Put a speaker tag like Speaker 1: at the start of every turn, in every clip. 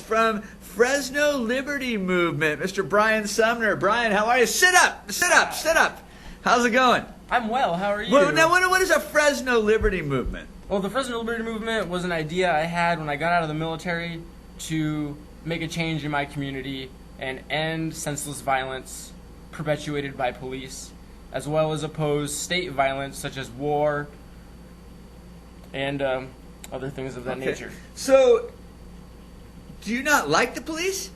Speaker 1: from Fresno Liberty Movement, Mr. Brian Sumner. Brian, how are you? Sit up, sit up, sit up. How's it going?
Speaker 2: I'm well. How are you?
Speaker 1: Well, now, what is a Fresno Liberty Movement?
Speaker 2: Well, the Fresno Liberty Movement was an idea I had when I got out of the military to make a change in my community and end senseless violence perpetuated by police, as well as oppose state violence such as war and other things of that nature.
Speaker 1: So, do you not like the police?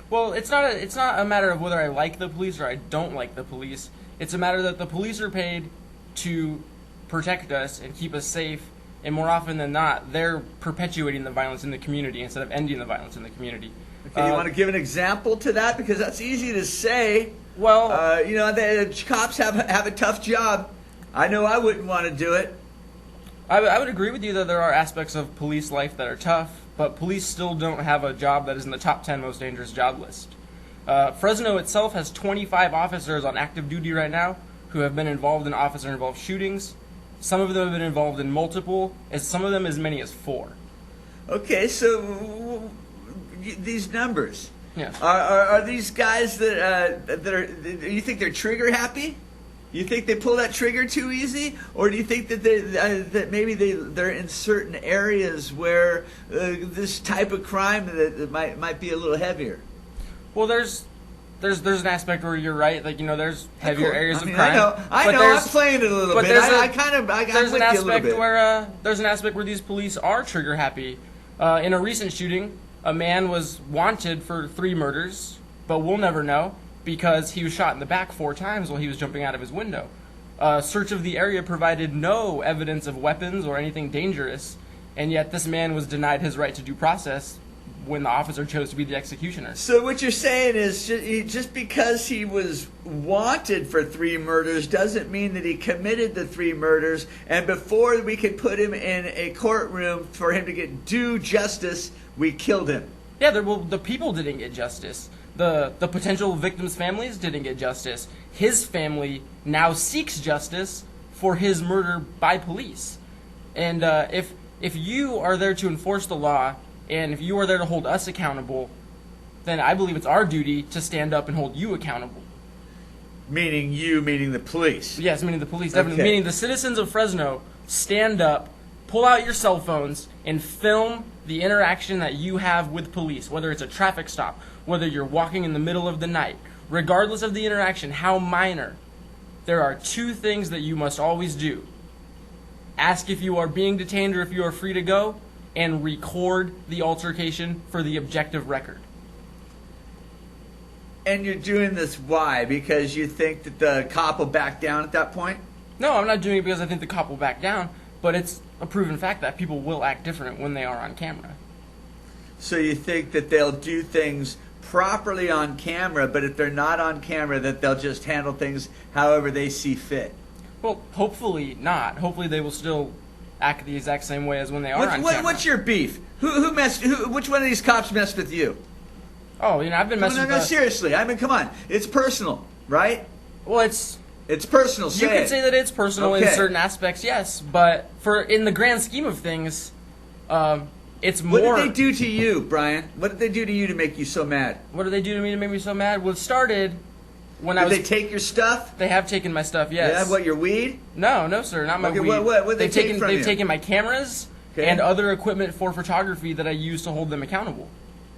Speaker 2: Well, it's not a matter of whether I like the police or I don't like the police. It's a matter that the police are paid to protect us and keep us safe, and more often than not, they're perpetuating the violence in the community instead of ending the violence in the community.
Speaker 1: Okay, you want to give an example to that? Because that's easy to say.
Speaker 2: Well,
Speaker 1: the cops have a tough job. I know I wouldn't want to do it.
Speaker 2: I would agree with you that there are aspects of police life that are tough, but police still don't have a job that is in the top 10 most dangerous job list. Fresno itself has 25 officers on active duty right now who have been involved in officer-involved shootings. Some of them have been involved in multiple, and some of them as many as 4.
Speaker 1: Okay, so these numbers.
Speaker 2: Yes.
Speaker 1: Are these guys that are? You think they're trigger happy? You think they pull that trigger too easy, or do you think that that maybe they're in certain areas where this type of crime that might be a little heavier?
Speaker 2: Well, there's an aspect where you're right. Like, there's heavier areas of crime.
Speaker 1: I know. I'm playing it a little bit.
Speaker 2: There's an aspect where these police are trigger happy. In a recent shooting, a man was wanted for 3 murders, but we'll never know because he was shot in the back 4 times while he was jumping out of his window. Search of the area provided no evidence of weapons or anything dangerous, and yet this man was denied his right to due process when the officer chose to be the executioner.
Speaker 1: So what you're saying is just because he was wanted for 3 murders doesn't mean that he committed the 3 murders, and before we could put him in a courtroom for him to get due justice, we killed him.
Speaker 2: Yeah, the people didn't get justice. The potential victims' families didn't get justice. His family now seeks justice for his murder by police. And if you are there to enforce the law, and if you are there to hold us accountable, then I believe it's our duty to stand up and hold you accountable.
Speaker 1: Meaning you, meaning the police.
Speaker 2: Yes, meaning the police. Definitely.
Speaker 1: Okay.
Speaker 2: Meaning the citizens of Fresno, stand up, pull out your cell phones, and film the interaction that you have with police, whether it's a traffic stop, whether you're walking in the middle of the night. Regardless of the interaction, how minor, there are 2 things that you must always do. Ask if you are being detained or if you are free to go, and record the altercation for the objective record.
Speaker 1: And you're doing this why? Because you think that the cop will back down at that point?
Speaker 2: No, I'm not doing it because I think the cop will back down, but it's a proven fact that people will act different when they are on camera.
Speaker 1: So you think that they'll do things properly on camera, but if they're not on camera, that they'll just handle things however they see fit?
Speaker 2: Well, hopefully not. Hopefully they will still act the exact same way as when they are on camera.
Speaker 1: What's your beef? Which one of these cops messed with you?
Speaker 2: Oh, I've been messing with...
Speaker 1: No, seriously. I mean, come on. It's personal, right?
Speaker 2: Well, it's
Speaker 1: personal.
Speaker 2: You could say that it's personal in certain aspects, yes. But in the grand scheme of things, it's more...
Speaker 1: What did they do to you, Brian? What did they do to you to make you so mad?
Speaker 2: What did they do to me to make me so mad? Well, it started when
Speaker 1: Did they take your stuff?
Speaker 2: They have taken my stuff, yes.
Speaker 1: Yeah, what, your weed?
Speaker 2: No, sir, not my weed.
Speaker 1: What they've taken from you?
Speaker 2: They've taken my cameras and other equipment for photography that I use to hold them accountable.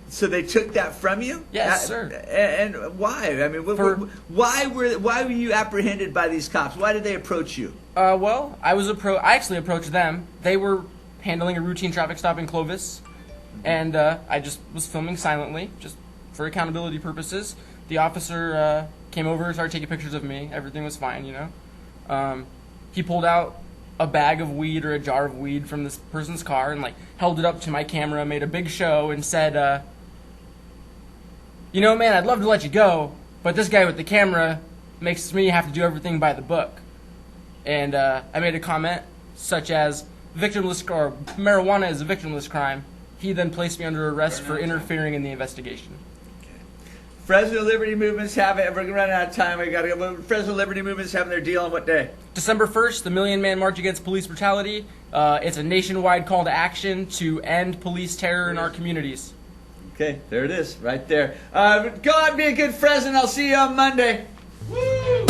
Speaker 1: So they took that from you?
Speaker 2: Yes, sir.
Speaker 1: And why? I mean, why were you apprehended by these cops? Why did they approach you?
Speaker 2: Well, I actually approached them. They were handling a routine traffic stop in Clovis, and I just was filming silently, just for accountability purposes. The officer came over, started taking pictures of me. Everything was fine, He pulled out a bag of weed or a jar of weed from this person's car and held it up to my camera, made a big show, and said, man, I'd love to let you go, but this guy with the camera makes me have to do everything by the book. And I made a comment such as, marijuana is a victimless crime. He then placed me under arrest for interfering in the investigation.
Speaker 1: Fresno Liberty Movement's having, we're running out of time. We got to go. Fresno Liberty Movement's having their deal on what day?
Speaker 2: December 1st, the Million Man March Against Police Brutality. It's a nationwide call to action to end police terror in our communities.
Speaker 1: Okay, there it is, right there. Go out and be a good Fresno. I'll see you on Monday. Woo!